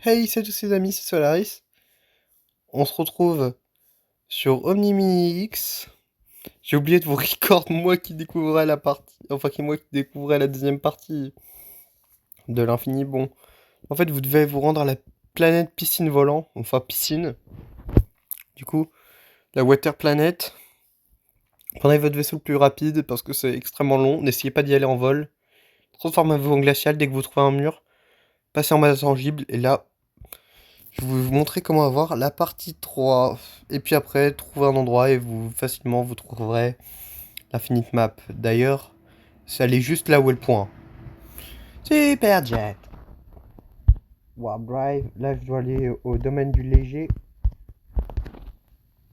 Hey, salut tous les amis, c'est Solaris. On se retrouve sur Omni X. J'ai oublié de vous record moi qui découvrais la partie, moi qui découvrais la deuxième partie de l'infini. Bon, en fait, vous devez vous rendre à la planète piscine volant, enfin piscine. Du coup, la Water Planet. Prenez votre vaisseau le plus rapide parce que c'est extrêmement long. N'essayez pas d'y aller en vol. Transformez-vous en glacial dès que vous trouvez un mur. Passez en mode intangible et là, je vais vous montrer comment avoir la partie 3. Et puis après, trouver un endroit et facilement vous trouverez l'infinite map. D'ailleurs, c'est aller juste là où est le point. Super Jet. Warp Drive. Là, je dois aller au domaine du léger.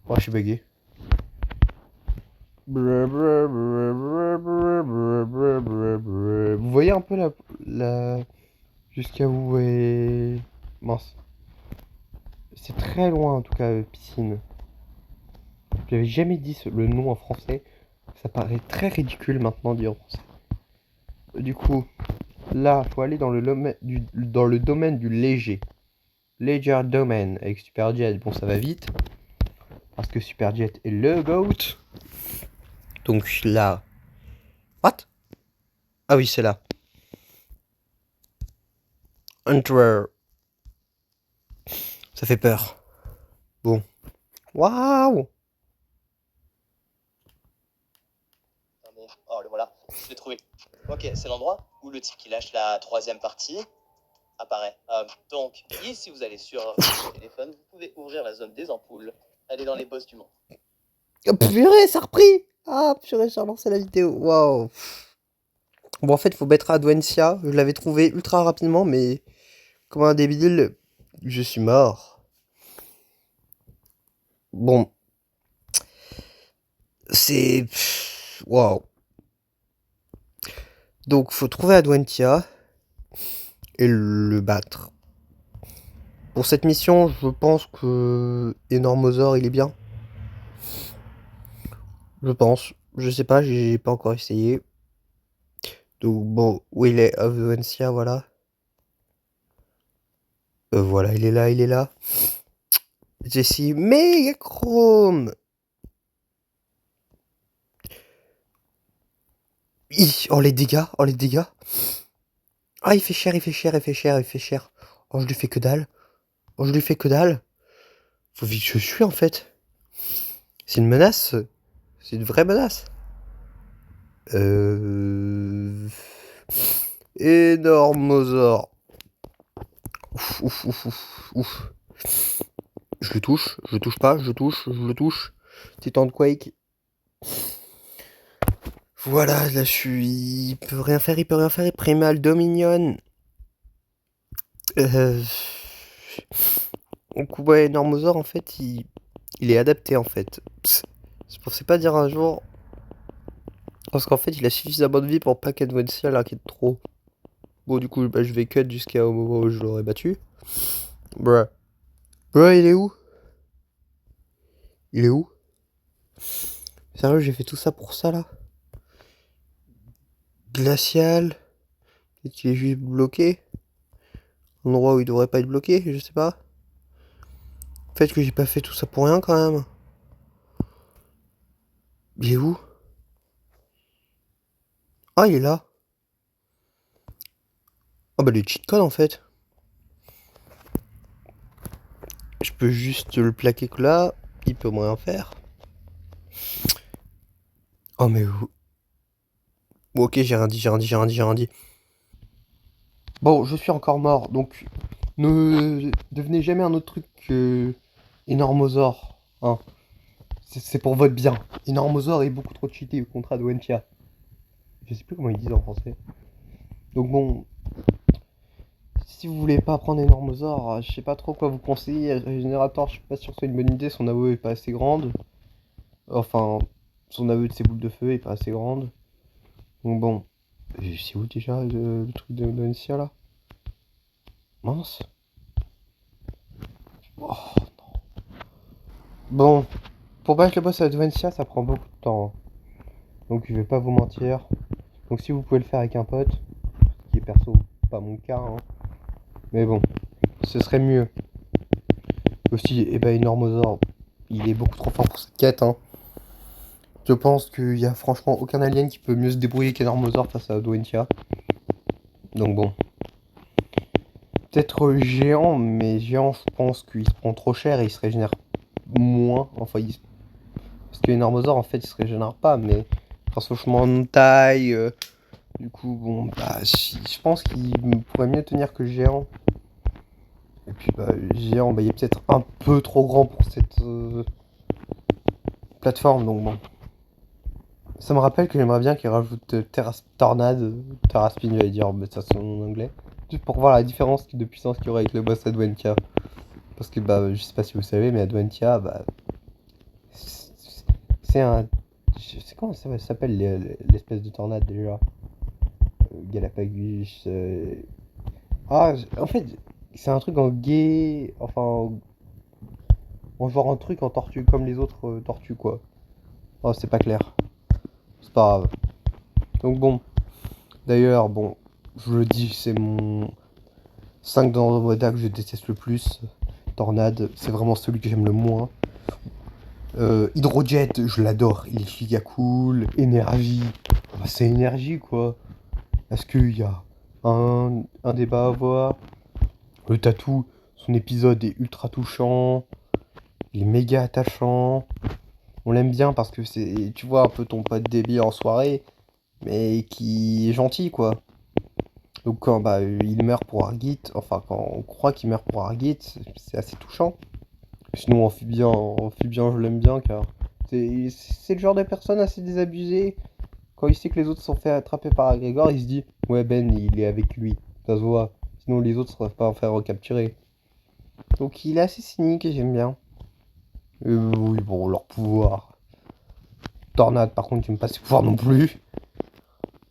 Oh, je suis bugué. Vous voyez un peu la... jusqu'à où est... Mince. C'est très loin en tout cas, piscine. J'avais jamais dit le nom en français. Ça paraît très ridicule maintenant de dire en français. Du coup, là, faut aller dans le domaine du léger. Leisure Domain avec Superjet. Bon, ça va vite. Parce que Superjet est le GOAT. Donc là... What? Ah oui, c'est là. Hunter. Ça fait peur. Bon. Waouh! Oh, le voilà, je l'ai trouvé. Ok, c'est l'endroit où le type qui lâche la troisième partie apparaît. Donc, ici, si vous allez sur votre téléphone, vous pouvez ouvrir la zone des ampoules. Elle est dans les boss du monde. Oh, purée, ça a repris! Ah, purée, j'ai relancé la vidéo. Waouh! Bon, en fait, il faut mettre Adwencia. Je l'avais trouvé ultra rapidement, mais comme un débile, je suis mort. Bon. C'est... Waouh. Donc, faut trouver Adwentia et le battre. Pour cette mission, je pense que Enormosaur, il est bien. Je pense. Je sais pas, j'ai pas encore essayé. Donc bon, où il est? Adwentia, voilà. Voilà, il est là, il est là. Jessie Megachrome. Oh les dégâts, oh les dégâts. Ah, il fait cher, il fait cher, il fait cher, il fait cher. Oh, je lui fais que dalle. Oh, je lui fais que dalle. Faut vite que je suis en fait. C'est une menace. C'est une vraie menace. Énormosaure. Ouf, ouf, ouf, ouf, ouf. Je le touche, je le touche pas, je touche, je le touche. Titan de Quake. Voilà, là je suis... Il peut rien faire, il peut rien faire. Primal Dominion. Euh... Donc ouais, Enormosaure en fait, il est adapté en fait. C'est pas dire un jour... Parce qu'en fait, il a suffisamment de vie pour pas qu'Adventia l'inquiète trop. Bon, du coup, bah, je vais cut jusqu'au moment où je l'aurai battu. Bruh. Bruh, il est où? Il est où? Sérieux, j'ai fait tout ça pour ça, là? Glacial. Peut-être qu'il est juste bloqué. Un endroit où il devrait pas être bloqué, je sais pas. Peut-être que j'ai pas fait tout ça pour rien, quand même. Il est où? Ah, il est là. Ah bah, le cheat code, en fait. Je peux juste le plaquer que là. Il peut rien faire. Oh, mais où? Bon, ok, j'ai rien dit, j'ai rien dit, j'ai rien dit, j'ai rien dit. Bon, je suis encore mort, donc ne devenez jamais un autre truc que Enormosaure. Hein. C'est pour votre bien. Enormosaure est beaucoup trop cheaté contre Adwentia. Je sais plus comment ils disent en français. Donc bon, si vous voulez pas prendre Enormosaure, je sais pas trop quoi vous conseiller. Régénérateur, je suis pas sûr que ce soit une bonne idée. Son AOE est pas assez grande. Enfin, son AOE de ses boules de feu est pas assez grande. Donc bon, c'est où déjà le truc d'Adwentia là? Mince. Oh. Bon, pour battre le boss à Adventia, ça prend beaucoup de temps. Donc je vais pas vous mentir. Donc si vous pouvez le faire avec un pote, ce qui est perso pas mon cas, hein. Mais bon, ce serait mieux. Aussi, eh ben, Enormosaur, il est beaucoup trop fort pour cette quête, hein. Je pense qu'il y a franchement aucun alien qui peut mieux se débrouiller qu'Enormosaur face à Doentia. Donc bon. Peut-être géant, mais géant, je pense qu'il se prend trop cher et il se régénère moins. Enfin, parce que Enormosaur, en fait, il se régénère pas, mais transformation de taille. Du coup, bon, bah, je pense qu'il pourrait mieux tenir que géant. Et puis, bah, géant, bah, il est peut-être un peu trop grand pour cette plateforme, donc bon. Ça me rappelle que j'aimerais bien qu'il rajoute Tornade, Terraspin, j'allais dire, mais ça c'est en anglais. Juste pour voir la différence de puissance qu'il y aurait avec le boss Adventia. Parce que, bah, je sais pas si vous savez, mais Adventia, bah, c'est un. Je sais comment ça s'appelle l'espèce de tornade déjà. Galapagos. Ah, en fait, c'est un truc en gay. Enfin, en genre un truc en tortue, comme les autres tortues, quoi. Oh, c'est pas clair. C'est pas grave. Donc bon. D'ailleurs, bon, je le dis, c'est mon 5 dans Andromeda que je déteste le plus. Tornade, c'est vraiment celui que j'aime le moins. Hydrojet, je l'adore, il est giga cool. Énergie, bah, c'est énergie quoi. Est-ce qu'il y a un débat à avoir? Le tatou, son épisode est ultra touchant. Il est méga attachant. On l'aime bien parce que c'est, tu vois, un peu ton pote débile en soirée, mais qui est gentil quoi. Donc quand bah, il meurt pour Argit, enfin quand on croit qu'il meurt pour Argit, c'est assez touchant. Sinon Amphibien je l'aime bien car c'est le genre de personne assez désabusée. Quand il sait que les autres sont fait attraper par Agrégor, il se dit ouais Ben il est avec lui, ça se voit. Sinon les autres ne peuvent pas en faire recapturer. Donc il est assez cynique et j'aime bien. Oui bon leur pouvoir. Tornade par contre j'aime pas ses pouvoirs non plus.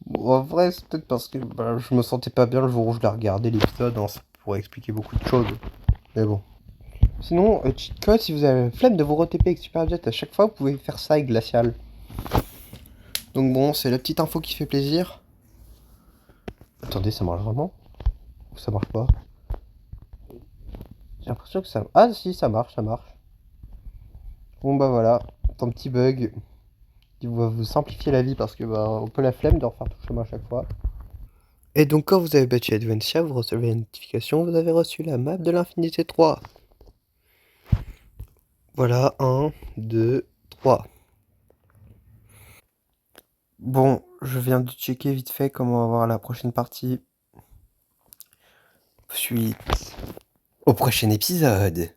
Bon, en vrai c'est peut-être parce que bah, je me sentais pas bien le jour où je l'ai regardé l'épisode, hein, ça pourrait expliquer beaucoup de choses. Mais bon. Sinon, cheat code, si vous avez la flemme de vous re-TP avec Super Jet à chaque fois, vous pouvez faire ça avec Glacial. Donc bon, c'est la petite info qui fait plaisir. Attendez, ça marche vraiment? Ou ça marche pas? J'ai l'impression que ça... Ah si, ça marche, ça marche. Bon bah voilà, un petit bug qui va vous simplifier la vie parce que bah, on peut la flemme de refaire tout le chemin à chaque fois. Et donc quand vous avez battu Adventia, vous recevez la notification, vous avez reçu la map de l'Infinité 3. Voilà, 1, 2, 3. Bon, je viens de checker vite fait comment avoir la prochaine partie. Suite au prochain épisode.